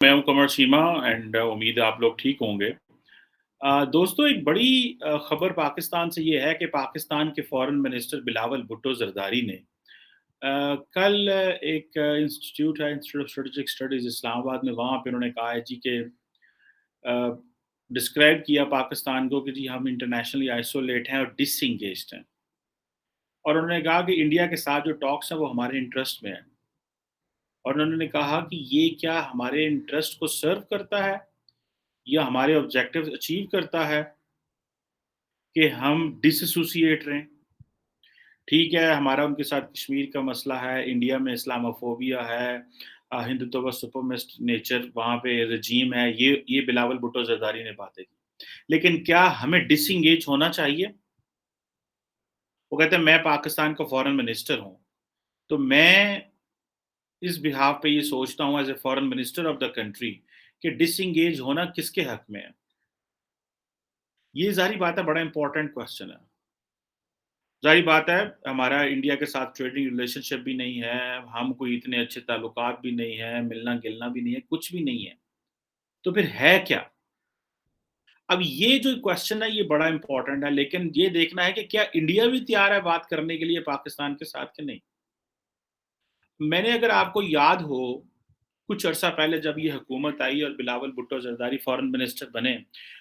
मैं हूँ कमर शीमा एंड उम्मीद है आप लोग ठीक होंगे। दोस्तों एक बड़ी खबर पाकिस्तान से ये है कि पाकिस्तान के फॉरेन मिनिस्टर बिलावल भुट्टो ज़रदारी ने कल एक इंस्टीट्यूट है, institute of strategic studies Islamabad में, वहाँ पे उन्होंने कहा है जी कि डिस्क्राइब किया पाकिस्तान को कि जी हम इंटरनेशनली आइसोलेट हैं और डिसएंगेज्ड हैं। और उन्होंने कहा कि इंडिया के साथ जो टॉक्स हैं वो हमारे इंटरेस्ट में है। और उन्होंने कहा कि ये क्या हमारे इंटरेस्ट को सर्व करता है या हमारे ऑब्जेक्टिव्स अचीव करता है कि हम डिसोसिएट रहें। ठीक है, हमारा उनके साथ कश्मीर का मसला है, इंडिया में इस्लामोफोबिया है, हिंदुत्व सुपरमिस्ट नेचर वहाँ पे रजीम है, ये बिलावल भुट्टो ज़रदारी ने बातें की। लेकिन क्या हमें डिसएंगेज होना चाहिए? वो कहते हैं मैं पाकिस्तान का फॉरेन मिनिस्टर हूँ, तो मैं इस बिहाफ़ पे ये सोचता हूँ as a foreign minister of the country कि डिसएंगेज होना किसके हक में है? ये ज़ाहिर बात है बड़ा इम्पोर्टेंट क्वेश्चन है। ज़ाहिर बात है, हमारा इंडिया के साथ ट्रेडिंग रिलेशनशिप भी नहीं है, हम कोई इतने अच्छे ताल्लुकात भी नहीं है, मिलना-गिलना भी नहीं है, कुछ भी नहीं है। तो फिर है क्या? अब ये जो क्वेश्चन है ये बड़ा इम्पोर्टेंट है, लेकिन ये देखना है कि क्या इंडिया भी तैयार है बात करने के लिए पाकिस्तान के साथ कि नहीं? मैंने अगर आपको याद हो, कुछ अरसा पहले जब ये हुकूमत आई और बिलावल भुट्टो ज़रदारी फॉरेन मिनिस्टर बने,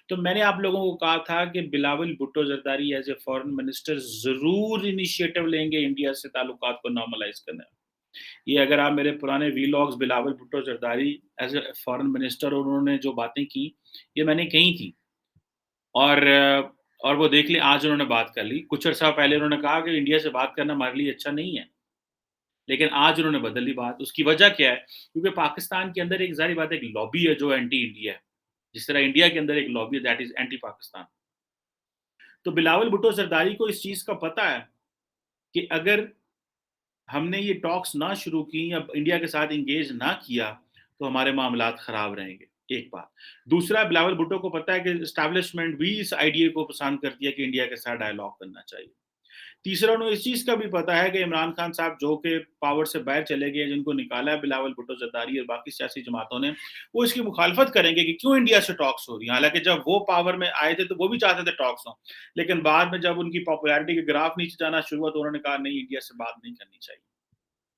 तो मैंने आप लोगों को कहा था कि Bilawal Bhutto Zardari as a foreign minister ज़रूर इनिशिएटिव लेंगे इंडिया से ताल्लुकात को नॉर्मलाइज़ करने में। ये अगर आप मेरे पुराने vlogs Bilawal Bhutto Zardari as a foreign minister उन्होंने जो बातें की, ये मैंने कही थी। और और वो देख लें आज उन्होंने बात कर ली। कुछ अरसा पहले उन्होंने कहा कि इंडिया से बात करना हमारे लिए अच्छा नहीं है। लेकिन आज उन्होंने बदल दी बात। उसकी वजह क्या है? क्योंकि पाकिस्तान के अंदर एक ज़ाहिर बात है एक लॉबी है जो एंटी इंडिया है। जिस तरह इंडिया के अंदर एक लॉबी है दैट इज़ एंटी पाकिस्तान। तो बिलावल भुट्टो ज़रदारी को इस चीज़ का पता है कि अगर हमने ये टॉक्स ना शुरू की या इंडिया के साथ एंगेज ना किया, तो हमारे मामलात ख़राब रहेंगे, एक बात। दूसरा बिलावल भुट्टो को पता है कि एस्टेब्लिशमेंट भी इस आइडिया को पसंद करती है कि इंडिया के साथ डायलॉग करना चाहिए। तीसरा उन्हें इस चीज़ का भी पता है कि इमरान खान साहब जो कि पावर से बाहर चले गए, जिनको निकाला है बिलावल भुट्टो ज़रदारी और बाकी सियासी जमातों ने, वो इसकी मुखालफत करेंगे कि क्यों इंडिया से टॉक्स हो रही हैं। हालाँकि जब वो पावर में आए थे, तो वो भी चाहते थे टॉक्स हों। लेकिन बाद में जब उनकी पॉपुलैरिटी के ग्राफ नीचे जाना शुरू हुआ, तो उन्होंने कहा, "नहीं, इंडिया से बात नहीं करनी चाहिए।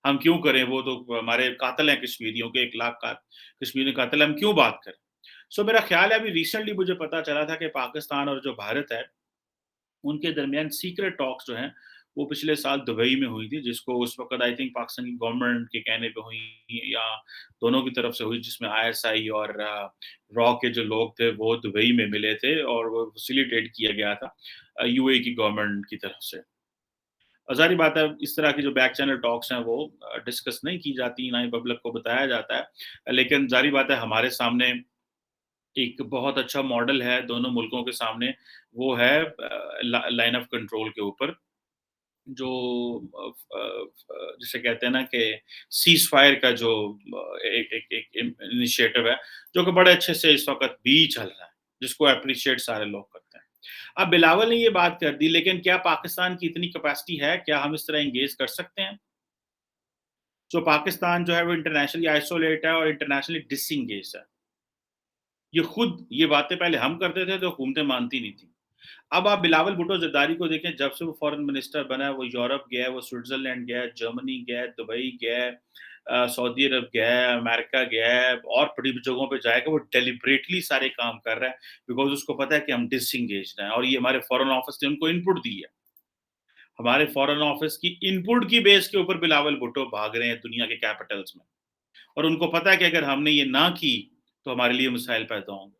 हम क्यों करें? वो तो हमारे कातिल हैं कश्मीरियों के, 1 लाख का कश्मीरी कातिल, हम क्यों बात करें?" सो मेरा ख़्याल है अभी रिसेंटली मुझे पता चला था कि पाकिस्तान और जो भारत है उनके दरमियान सीक्रेट टॉक्स जो हैं, वो पिछले साल दुबई में हुई थी, जिसको उस वक़्त आई थिंक पाकिस्तान की गवर्नमेंट के कहने पे हुई या दोनों की तरफ से हुई, जिसमें आईएसआई और रॉ के जो लोग थे, वो दुबई में मिले थे और वो फैसिलिटेट किया गया था यूएई की गवर्नमेंट की तरफ से। ज़ाहिर बात है, इस तरह की जो बैक चैनल टॉक्स हैं, वो डिस्कस नहीं की जाती, ना ही पब्लिक को बताया जाता है। लेकिन ज़ाहिर बात है, हमारे सामने एक बहुत अच्छा मॉडल है दोनों मुल्कों के सामने, वो है लाइन ऑफ कंट्रोल के ऊपर जो जिसे कहते हैं ना कि सीज़ फायर का जो एक एक एक इनिशिएटिव है, जो कि बड़े अच्छे से इस वक़्त भी चल रहा है, जिसको एप्रिशिएट सारे लोग करते हैं। अब बिलावल ने ये बात कर दी, लेकिन क्या पाकिस्तान की इतनी कैपेसिटी है? क्या हम इस तरह एंगेज कर सकते हैं? जो पाकिस्तान जो है वो इंटरनेशनली आइसोलेट है और इंटरनेशनली डिसएंगेज्ड है। ये खुद ये बातें पहले हम करते थे तो हुकूमतें मानती नहीं थी। अब आप बिलावल भुट्टो ज़रदारी को देखें, जब से वो फॉरेन मिनिस्टर बना है, वो यूरोप गया है, वो स्विट्ज़रलैंड गया है, जर्मनी गया है, दुबई गया है, सऊदी अरब गया है, अमेरिका गया है और बड़ी जगहों पे जाएगा। वो डेलिबरेटली सारे काम कर रहा है बिकॉज़ उसको पता है कि हम डिसएंगेज्ड हैं और ये हमारे फॉरेन ऑफिस ने उनको इनपुट दी है। हमारे फॉरेन ऑफिस की इनपुट की बेस के ऊपर बिलावल भुट्टो भाग रहे हैं दुनिया के कैपिटल्स में और उनको पता है कि अगर हमने ये ना की, तो हमारे लिए मसाइल पैदा होंगे।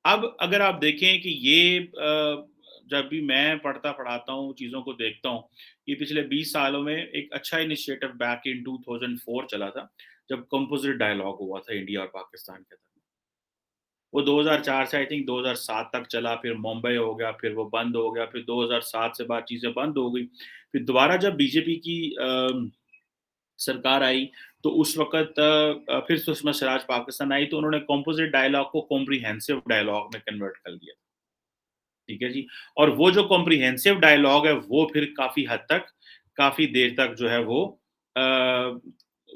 अब अगर आप देखें कि ये जब भी मैं पढ़ता-पढ़ाता हूँ, चीज़ों को देखता हूँ, ये पिछले 20 सालों में एक अच्छा इनिशिएटिव बैक इन 2004 चला था, जब कंपोज़िट डायलॉग हुआ था इंडिया और पाकिस्तान के दरमियान। वो 2004 से आई थिंक 2007 तक चला, फिर मुंबई हो गया, फिर वो बंद हो गया, फिर 2007 से बाद चीज़ें बंद हो गई। फिर दोबारा जब बीजेपी की सरकार आई, तो उस वक़्त फिर सुषमा स्वराज पाकिस्तान आई, तो उन्होंने कंपोज़िट डायलॉग को कॉम्प्रिहेंसिव डायलॉग में कन्वर्ट कर दिया। ठीक है जी। और वो जो कॉम्प्रिहेंसिव डायलॉग है, वो फिर काफ़ी हद तक, काफ़ी देर तक जो है वो अ,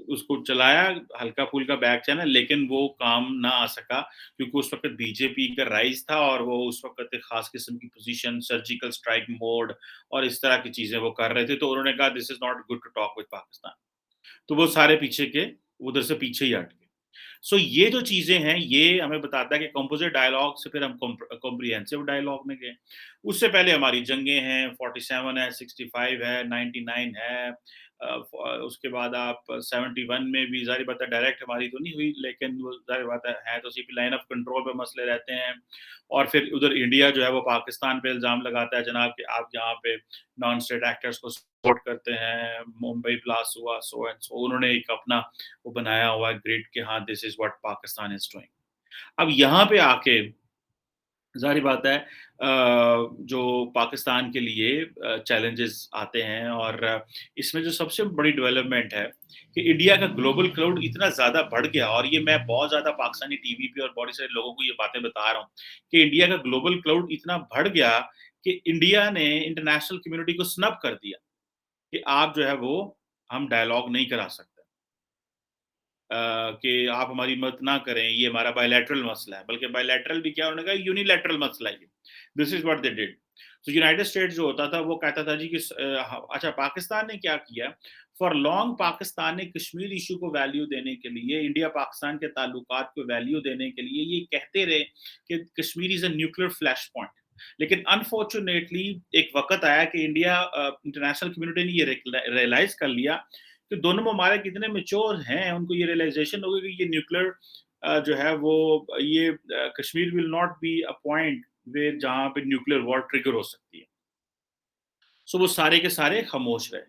उसको चलाया, हल्का-फुल्का बैक चैनल, लेकिन वो काम ना आ सका क्योंकि उस वक़्त बीजेपी का राइज़ था और वो उस वक़्त एक ख़ास किस्म की पोज़ीशन, सर्जिकल स्ट्राइक मोड और इस तरह की चीज़ें वो कर रहे थे, तो उन्होंने कहा this is not good to talk with Pakistan. तो वो सारे पीछे के उधर से पीछे ही हट गए। सो ये जो चीज़ें हैं, ये हमें बताता है कि कंपोज़िट डायलॉग से फिर हम कॉम्प्रिहेंसिव डायलॉग में गए। उससे पहले हमारी जंगें हैं, 47 है, 65 है, 99 है, उसके बाद आप 71 में भी ज़ाहिर बात है डायरेक्ट हमारी तो नहीं हुई, लेकिन वो ज़ाहिर बात है तो सीपी लाइन ऑफ कंट्रोल पे मसले रहते हैं। और फिर उधर इंडिया जो है वो पाकिस्तान पे इल्ज़ाम लगाता है जनाब कि आप यहाँ पे नॉन स्टेट एक्टर्स को सपोर्ट करते हैं, मुंबई ब्लास्ट हुआ, सो एंड सो। उन्होंने एक अपना वो बनाया हुआ है ग्रिड कि हाँ, this is what Pakistan is doing. अब यहाँ पे आके ज़ाहिर बात है जो पाकिस्तान के लिए चैलेंजेस आते हैं और इसमें जो सबसे बड़ी डेवलपमेंट है कि इंडिया का ग्लोबल क्राउड इतना ज़्यादा बढ़ गया, और ये मैं बहुत ज़्यादा पाकिस्तानी टीवी पे और बहुत सारे लोगों को ये बातें बता रहा हूँ कि इंडिया का ग्लोबल क्राउड इतना बढ़ गया कि इंडिया ने इंटरनेशनल कम्युनिटी को स्नब कर दिया कि आप जो है वो हम डायलॉग नहीं करा सकते। कि आप हमारी मदद ना करें, ये हमारा बायलैटरल मसला है, बल्कि बायलैटरल भी क्या, उन्होंने कहा यूनिलैटरल मसला है ये। This is what they did. तो यूनाइटेड स्टेट्स जो होता था वो कहता था जी कि अच्छा पाकिस्तान ने क्या किया, फॉर लॉन्ग पाकिस्तान ने कश्मीर इश्यू को वैल्यू देने के लिए, इंडिया पाकिस्तान के ताल्लुकात को वैल्यू देने के लिए ये कहते रहे कि Kashmir is a nuclear flash point. लेकिन अनफॉर्चुनेटली एक वक़्त आया कि इंडिया इंटरनेशनल कम्युनिटी ने ये रियलाइज़ कर लिया कि दोनों ममालिक इतने मैच्योर हैं, उनको ये रियलाइज़ेशन हो गई कि ये न्यूक्लियर जो है वो ये Kashmir will not be a point where जहाँ पे न्यूक्लियर वॉर ट्रिगर हो सकती है। सो वो सारे के सारे खामोश रहे।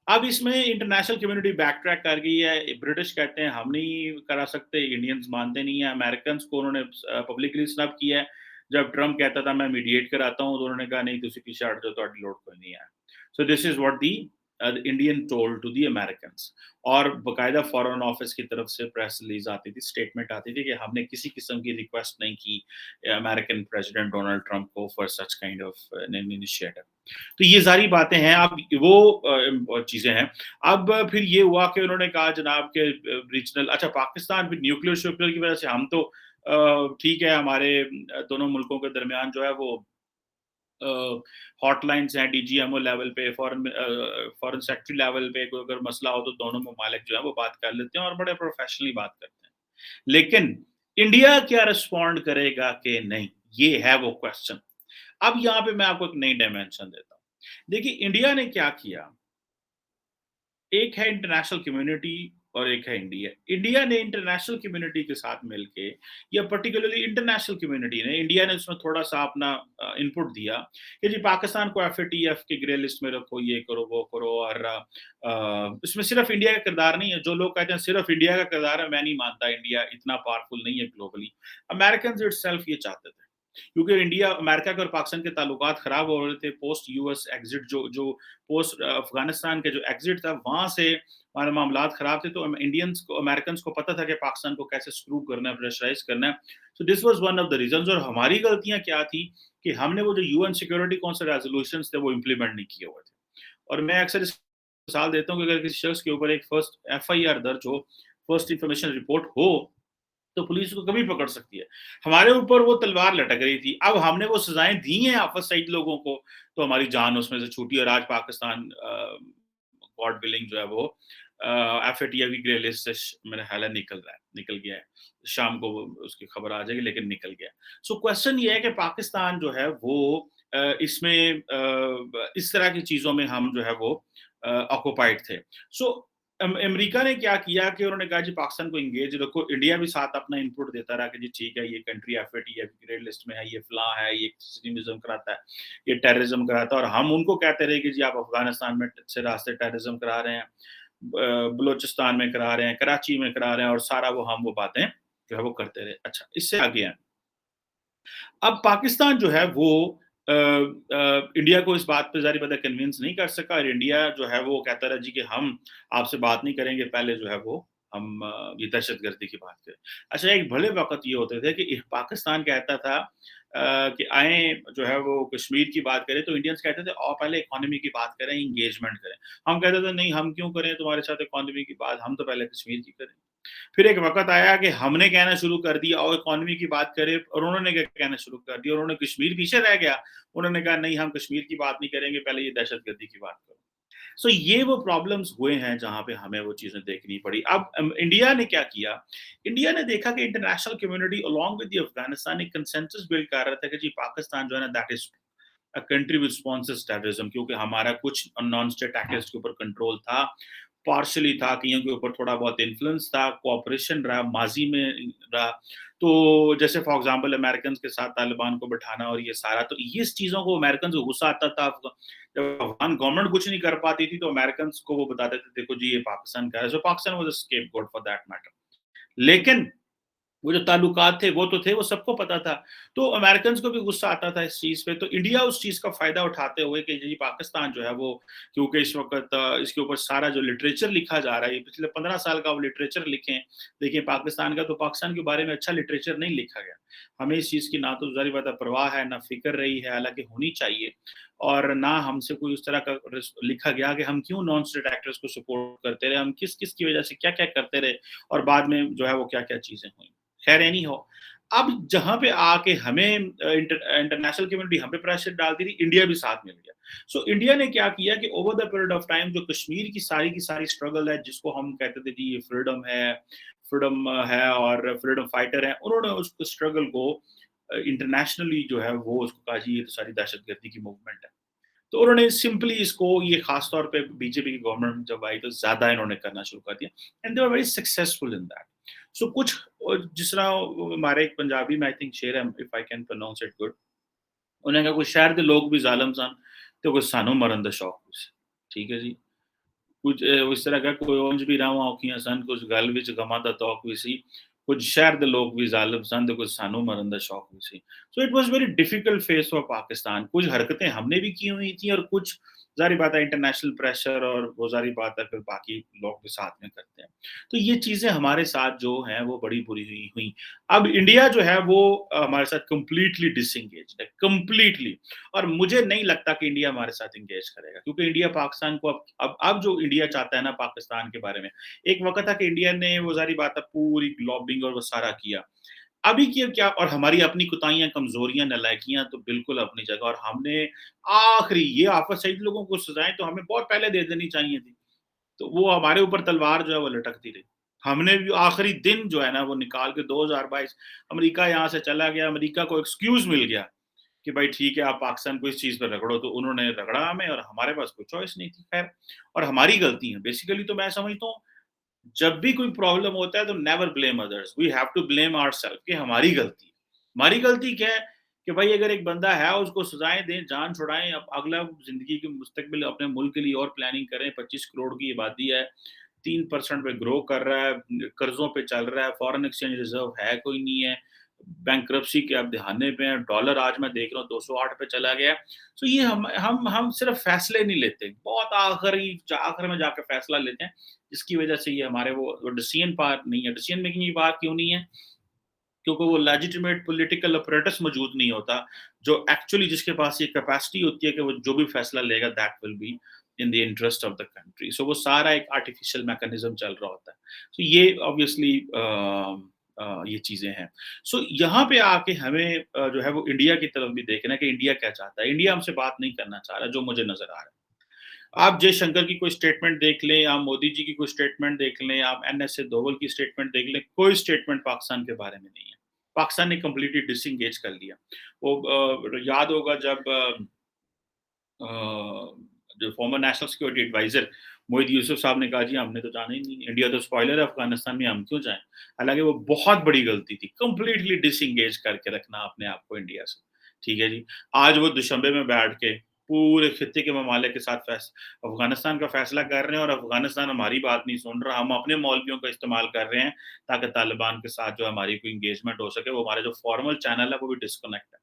अब इसमें इंटरनेशनल कम्युनिटी बैक ट्रैक कर गई है। ब्रिटिश कहते हैं हम नहीं करा सकते, इंडियंस मानते नहीं है, अमेरिकन्स को उन्होंने पब्लिकली स्नब किया है। जब ट्रम्प कहता था मैं मीडिएट कराता हूँ, तो उन्होंने कहा नहीं तुसी पीछे हट जाओ, तुहाडी लोड़ कोई नहीं है। So this is what the Indian told to the Americans. और बाकायदा फॉरेन ऑफिस की तरफ से प्रेस रिलीज़ आती थी, स्टेटमेंट आती थी कि हमने किसी किस्म की रिक्वेस्ट नहीं की अमेरिकन प्रेसिडेंट डोनाल्ड ट्रम्प को for such kind of an initiative. तो ये सारी बातें हैं, अब वो चीज़ें हैं। अब फिर ये हुआ कि उन्होंने कहा जनाब के रीजनल, अच्छा पाकिस्तान फिर न्यूक्लियर-श्यूक्लियर की वज़ह से हम तो ठीक है, हमारे दोनों मुल्कों के दरमियान जो है वो हॉटलाइन्स हैं डीजीएमओ लेवल पे, फॉरेन सेक्रेटरी लेवल पे कोई अगर मसला हो तो दोनों ममालिक जो है वो बात कर लेते हैं और बड़े प्रोफेशनली बात करते हैं। लेकिन इंडिया क्या रिस्पॉन्ड करेगा कि नहीं, ये है वो क्वेश्चन। अब यहाँ पे मैं आपको एक नई डायमेंशन देता हूँ। देखिए इंडिया ने क्या किया, एक है इंटरनेशनल कम्युनिटी और एक है इंडिया। इंडिया ने इंटरनेशनल कम्युनिटी के साथ मिलके, या पर्टिकुलरली इंटरनेशनल कम्युनिटी ने, इंडिया ने उसमें थोड़ा-सा अपना इनपुट दिया कि जी पाकिस्तान को एफएटीएफ की ग्रे लिस्ट में रखो, ये करो, वो करो, और इसमें सिर्फ इंडिया का किरदार नहीं है। जो लोग कहते हैं सिर्फ इंडिया का किरदार है, मैं नहीं मानता, इंडिया इतना पावरफुल नहीं है ग्लोबली। अमेरिकन्स इटसेल्फ ये चाहते थे। क्योंकि इंडिया अमेरिका के और पाकिस्तान के ताल्लुकात खराब हो रहे थे पोस्ट यूएस एग्जिट, जो जो पोस्ट अफगानिस्तान के जो एग्जिट था वहां से हमारे मामलात खराब थे, तो इंडियंस को, अमेरिकन को पता था कि पाकिस्तान को कैसे स्क्रू करना है, प्रेशराइज करना है। So this was one of the reasons. और हमारी गलतियां क्या थी कि हमने वो जो यूएन सिक्योरिटी काउंसिल रेजोल्यूशंस थे वो इम्प्लीमेंट नहीं किए हुए थे। और मैं अक्सर इस मिसाल देता हूँ कि अगर किसी शख्स के ऊपर एक फर्स्ट एफआईआर दर्ज हो, फर्स्ट इंफॉर्मेशन रिपोर्ट हो, तो पुलिस उसको कभी पकड़ सकती है। हमारे ऊपर वो तलवार लटक रही थी। अब हमने वो सज़ाएँ दी हैं आपस साइड लोगों को, तो हमारी जान उसमें से छूटी और आज पाकिस्तान गॉड विलिंग जो है वो एफएटीएफ की ग्रे लिस्ट से मेरा ख़्याल है निकल रहा है, निकल गया है। शाम को वो उसकी खबर आ जाएगी, लेकिन निकल गया है। सो क्वेश्चन ये है कि पाकिस्तान जो है वो इसमें इस तरह की चीज़ों में हम जो है वो ऑक्यूपाइड थे। सो अमेरिका ने क्या किया कि उन्होंने कहा जी पाकिस्तान को एंगेज रखो। इंडिया भी साथ अपना इनपुट देता रहा कि जी ठीक है, ये कंट्री एफएटीएफ की ग्रे लिस्ट में है, ये फलां है, ये एक्सट्रीमिज्म कराता है, ये टेररिज्म कराता है, और हम उनको कहते रहे कि जी आप अफगानिस्तान में से रास्ते टेररिज्म करा रहे हैं, बलूचिस्तान में करा रहे हैं, कराची में करा रहे हैं, और सारा वो बातें जो है वो करते रहे। अच्छा, इससे आगे हैं। अब पाकिस्तान जो है वो इंडिया को इस बात पे ज़ाहिर बात है कन्विंस नहीं कर सका, और इंडिया जो है वो कहता रहा जी कि हम आपसे बात नहीं करेंगे, पहले जो है वो ये दहशतगर्दी की बात करें। अच्छा, एक भले वक़्त ये होते थे कि पाकिस्तान कहता था कि आएँ जो है वो कश्मीर की बात करें, तो इंडियंस कहते थे आओ पहले इकोनॉमी की बात करें, एंगेजमेंट करें। हम कहते थे नहीं, हम क्यों करें तुम्हारे साथ इकोनॉमी की बात, हम तो पहले कश्मीर की करें। फिर एक वक़्त आया कि हमने कहना शुरू कर दिया आओ इकोनॉमी की बात करें, और उन्होंने क्या कहना शुरू कर दिया, उन्होंने कश्मीर पीछे रह गया। उन्होंने कहा नहीं, हम कश्मीर की बात नहीं करेंगे, पहले ये दहशतगर्दी की बात करो। सो ये वो प्रॉब्लम्स हुए हैं जहाँ पे हमें वो चीज़ें देखनी पड़ी। अब इंडिया ने क्या किया? इंडिया ने देखा कि international community along with the Afghanistan एक कंसेंसस बिल्ड कर रहा था कि जी पाकिस्तान जो है ना that is a country which sponsors terrorism, क्योंकि हमारा कुछ नॉन स्टेट एक्टर्स के ऊपर कंट्रोल था, पार्शियली था, कईयों के ऊपर थोड़ा बहुत इन्फ्लुएंस था, कोऑपरेशन रहा, माज़ी में रहा। तो जैसे फॉर एग्ज़ाम्पल अमेरिकन्स के साथ तालिबान को बिठाना और ये सारा, तो ये इस चीज़ों को अमेरिकन्स को गुस्सा आता था। जब अफ़गान गवर्नमेंट कुछ नहीं कर पाती थी, तो अमेरिकन्स को वो बताते थे, देखो जी ये पाकिस्तान का है। So Pakistan was a scapegoat for that matter. लेकिन वो जो ताल्लुकात थे, वो तो थे, वो सबको पता था। तो अमेरिकन्स को भी गुस्सा आता था इस चीज़ पे, तो इंडिया उस चीज़ का फ़ायदा उठाते हुए कि जी पाकिस्तान जो है वो, क्योंकि इस वक़्त इसके ऊपर सारा जो लिटरेचर लिखा जा रहा है, ये पिछले 15 साल का वो लिटरेचर लिखे हैं। देखिए पाकिस्तान का, तो पाकिस्तान के बारे में अच्छा लिटरेचर नहीं लिखा गया। हमें इस चीज़ की ना तो ज़ाहिर बात है परवाह है, ना फ़िक्र रही है, हालाँकि होनी चाहिए, और ना हमसे कोई उस तरह का लिखा गया कि हम क्यों नॉन स्टेट एक्टर्स को सपोर्ट करते रहे, हम किस-किस की वज़ह से क्या-क्या करते रहे, और बाद में जो है वो क्या-क्या चीज़ें हुई। खैर एनी हो, अब जहाँ पे आके हमें इंटरनेशनल कम्युनिटी हम पे प्रेशर डालती थी, इंडिया भी साथ मिल गया। सो इंडिया ने क्या किया कि over the period of time जो कश्मीर की सारी स्ट्रगल है, जिसको हम कहते थे जी ये फ्रीडम है और फ्रीडम फाइटर है, उन्होंने उस स्ट्रगल को इंटरनेशनली जो है वो उसको कहा जी ये तो सारी दहशतगर्दी की मूवमेंट है। तो उन्होंने सिंपली इसको, ये खास तौर पे बीजेपी की गवर्नमेंट जब आई तो ज़्यादा इन्होंने करना शुरू कर दिया, and they were very successful in that. So कुछ जिस तरह हमारे एक पंजाबी में आई थिंक शेर है, if I can pronounce it good, उन्होंने कहा कोई शहर दे लोग भी ज़ालिम सन ते कोई सानू मरन दा शौक सी। ठीक है जी। कुछ इस तरह का कोई ਉਂਝ भी रावां औखियां सन, कुछ गल विच गमां दा तौक भी सी, कुछ शहर दे लोग भी ज़ालिम सन ते कुछ सानू मरन दा शौक भी सी। So it was very difficult phase for Pakistan. कुछ हरकतें हमने भी की हुई थी, और कुछ ज़ाहिर बात है इंटरनेशनल प्रेशर, और वो ज़ाहिर बात है फिर बाकी लोग भी साथ में करते हैं। तो ये चीज़ें हमारे साथ जो हैं वो बड़ी बुरी हुई। अब इंडिया जो है वो हमारे साथ कंप्लीटली डिसएंगेज्ड है, कंप्लीटली। और मुझे नहीं लगता कि इंडिया हमारे साथ एंगेज करेगा, क्योंकि इंडिया पाकिस्तान को अब जो इंडिया चाहता है ना पाकिस्तान के बारे में, एक वक़्त था कि इंडिया ने वो सारी बात पूरी लॉबिंग और वो सारा किया। अभी की क्या, और हमारी अपनी कुताहियाँ, कमज़ोरियाँ, नालायकियाँ तो बिल्कुल अपनी जगह, और हमने आखिरी ये आफत सईद लोगों को सज़ाएँ तो हमें बहुत पहले दे देनी चाहिए थी। तो वो हमारे ऊपर तलवार जो है वो लटकती रही। हमने भी आखिरी दिन जो है ना वो निकाल के 2022 अमेरिका यहाँ से चला गया, अमेरिका को एक्सक्यूज़ मिल गया कि भाई ठीक है आप पाकिस्तान को इस चीज़ पे रगड़ो, तो उन्होंने रगड़ा हमें, और हमारे पास कोई चॉइस नहीं थी खैर, और हमारी गलती है। बेसिकली तो मैं समझता हूँ जब भी कोई प्रॉब्लम होता है तो never blame others, we have to blame ourselves कि हमारी गलती है। हमारी गलती क्या है कि भाई अगर एक बंदा है उसको सज़ाएँ दें, जान छुड़ाएँ, अब अगला ज़िंदगी के मुस्तकबिल अपने मुल्क के लिए और प्लानिंग करें। 25 करोड़ की आबादी है, 3% पे ग्रो कर रहा है, कर्ज़ों पे चल रहा है, फॉरेन एक्सचेंज रिज़र्व है कोई नहीं है, बैंकरप्सी के अब दहाने पे हैं, डॉलर आज मैं देख रहा हूँ 208 पे चला गया है। सो ये हम सिर्फ़ फैसले नहीं लेते, बहुत आखिर में जाके फैसला लेते हैं, जिसकी वजह से ये हमारे वो डिसीजन पावर नहीं है। डिसीजन मेकिंग की बात क्यों नहीं है? क्योंकि वो लेजिटिमेट पॉलिटिकल apparatus मौजूद नहीं होता, जो एक्चुअली जिसके पास ये कैपेसिटी होती है कि वो जो भी फैसला लेगा that will be in the interest of the country. So वो सारा एक आर्टिफिशियल मैकेनिज्म चल रहा होता है। सो ये ऑब्वियसली ये चीज़ें हैं। सो यहाँ पे आके हमें जो है वो इंडिया की तरफ भी देखना है कि इंडिया क्या चाहता है। इंडिया हमसे बात नहीं करना चाह रहा, जो मुझे नज़र आ रहा है। आप जयशंकर की कोई स्टेटमेंट देख लें, आप मोदी जी की कोई स्टेटमेंट देख लें, आप एनएसए दोवल की स्टेटमेंट देख लें, कोई स्टेटमेंट पाकिस्तान के बारे में नहीं है। पाकिस्तान ने कंप्लीटली डिसएंगेज कर लिया। वो याद होगा जब अ, जो फॉर्मर नेशनल सिक्योरिटी एडवाइज़र मोहित यूसुफ साहब ने कहा जी हमने तो जाना ही नहीं, इंडिया तो स्पॉइलर है अफ़गानिस्तान में, हम क्यों जाएँ? हालाँकि वो बहुत बड़ी गलती थी, कंप्लीटली डिसएंगेज करके रखना अपने आप को इंडिया से। ठीक है जी। आज वो दुशंबे में बैठ के पूरे खित्ते के ममालिक के साथ अफ़गानिस्तान का फ़ैसला कर रहे हैं, और अफ़गानिस्तान हमारी बात नहीं सुन रहा। हम अपने मौलवियों का इस्तेमाल कर रहे हैं ताकि तालिबान के साथ जो हमारी कोई एंगेजमेंट हो सके, वो हमारे जो फॉर्मल चैनल है वो भी डिस्कनेक्ट है।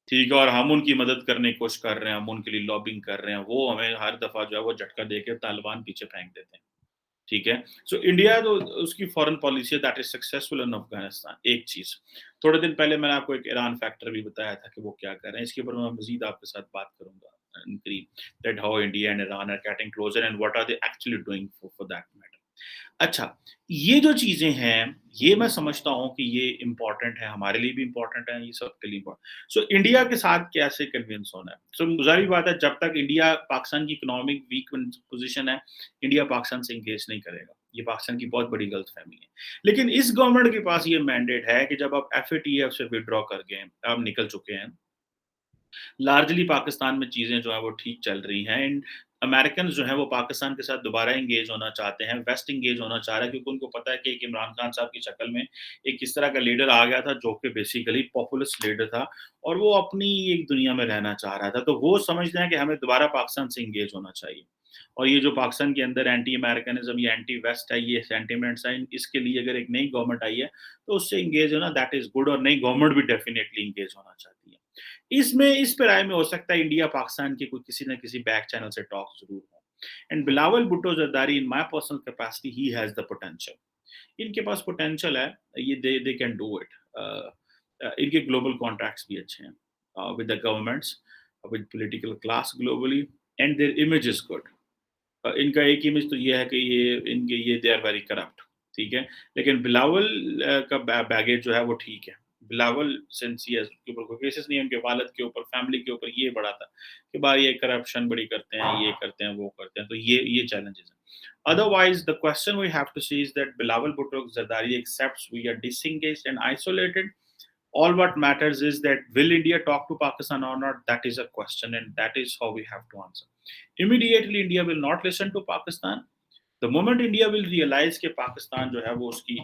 ठीक है, और हम उनकी मदद करने की कोशिश कर रहे हैं, हम उनके लिए लॉबिंग कर रहे हैं, वो हमें हर दफ़ा जो है वो झटका देके तालिबान पीछे फेंक देते हैं। ठीक है? सो इंडिया तो उसकी फॉरेन पॉलिसी है that is successful in Afghanistan, एक चीज़। थोड़े दिन पहले मैंने आपको एक ईरान फैक्टर भी बताया था कि वो क्या कर रहे हैं, इसके ऊपर मैं मज़ीद आपके साथ बात करूँगा इन करीब that how India and Iran are getting closer and what are they actually doing for that matter. अच्छा, ये जो चीज़ें हैं, ये मैं समझता हूँ कि ये इम्पोर्टेंट है, हमारे लिए भी इम्पोर्टेंट है, ये सबके लिए इम्पोर्टेंट सो इंडिया के साथ कैसे कन्विंस होना है? सो ज़ाहिर-सी बात है जब तक इंडिया पाकिस्तान की इकोनॉमिक वीक पोज़ीशन है, इंडिया पाकिस्तान से एंगेज नहीं करेगा। ये पाकिस्तान की बहुत बड़ी गलतफ़हमी है। लेकिन इस गवर्नमेंट के पास ये मैंडेट है कि जब आप एफ़एटीएफ से विथड्रॉ कर गए हैं, आप निकल चुके हैं, लार्जली पाकिस्तान में चीज़ें जो हैं वो ठीक चल रही हैं एंड अमेरिकन्स जो हैं वो पाकिस्तान के साथ दोबारा एंगेज होना चाहते हैं, वेस्ट एंगेज होना चाह रहा है क्योंकि उनको पता है कि एक इमरान खान साहब की शक्ल में एक इस तरह का लीडर आ गया था जो कि बेसिकली पॉपुलिस्ट लीडर था और वो अपनी एक दुनिया में रहना चाह रहा था। तो वो समझते हैं कि हमें दोबारा पाकिस्तान से एंगेज होना चाहिए। और ये जो पाकिस्तान के अंदर एंटी अमेरिकनिज़्म या एंटी वेस्ट है, ये सेंटिमेंट्स हैं, इसके लिए अगर एक नई गवर्नमेंट आई है, तो उससे एंगेज होना दैट इज़ गुड और नई गवर्नमेंट भी डेफिनिटली एंगेज होना चाहती है। इसमें इस पेराए में हो सकता है इंडिया पाकिस्तान के कोई किसी न किसी बैक चैनल से टॉक ज़रूर हो। And Bilawal Bhutto Zardari in my personal capacity he has the potential. इनके पास पोटेंशियल है, ये दे कैन डू इट। इनके ग्लोबल कॉन्टैक्ट्स भी अच्छे हैं with the governments, with political class globally and there image is good. इनका एक इमेज तो ये है कि ये दे आर वेरी करप्ट, ठीक है? लेकिन बिलावल का बैगेज जो है वो ठीक है। बिलावल सिंस ही हैज़ के ऊपर कोई केसेस नहीं है, उनके वालिद के ऊपर, फैमिली के ऊपर ये बड़ा था कि भाई ये करप्शन बड़ी करते हैं, ये करते हैं, वो करते हैं, तो ये चैलेंजेस हैं। Otherwise, the question we have to see is that Bilawal Bhutto Zardari accepts we are disengaged and isolated. All what matters is that will India talk to Pakistan or not? That is a question, and that is how we have to answer. Immediately, India will not listen to Pakistan. The moment India will realize कि पाकिस्तान जो है वो उसकी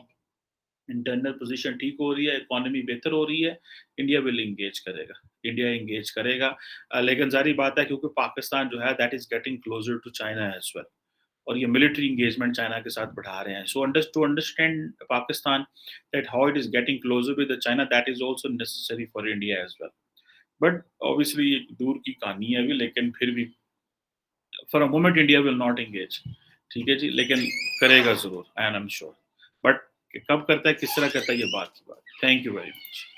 internal position ठीक हो रही है, economy बेहतर हो रही है, इंडिया विल एंगेज करेगा। इंडिया एंगेज करेगा लेकिन ज़ाहिर बात है क्योंकि पाकिस्तान जो है that is getting closer to China as well और ये मिलिट्री एंगेजमेंट चाइना के साथ बढ़ा रहे हैं। So to understand Pakistan that how it is getting closer with China that is also necessary for India as well. But obviously ये दूर की कहानी है अभी लेकिन फिर भी for a moment India will not engage. ठीक है जी, लेकिन करेगा ज़रूर आई एम श्योर। बट कब करता है, किस तरह करता है, ये बात की बात। Thank you very much.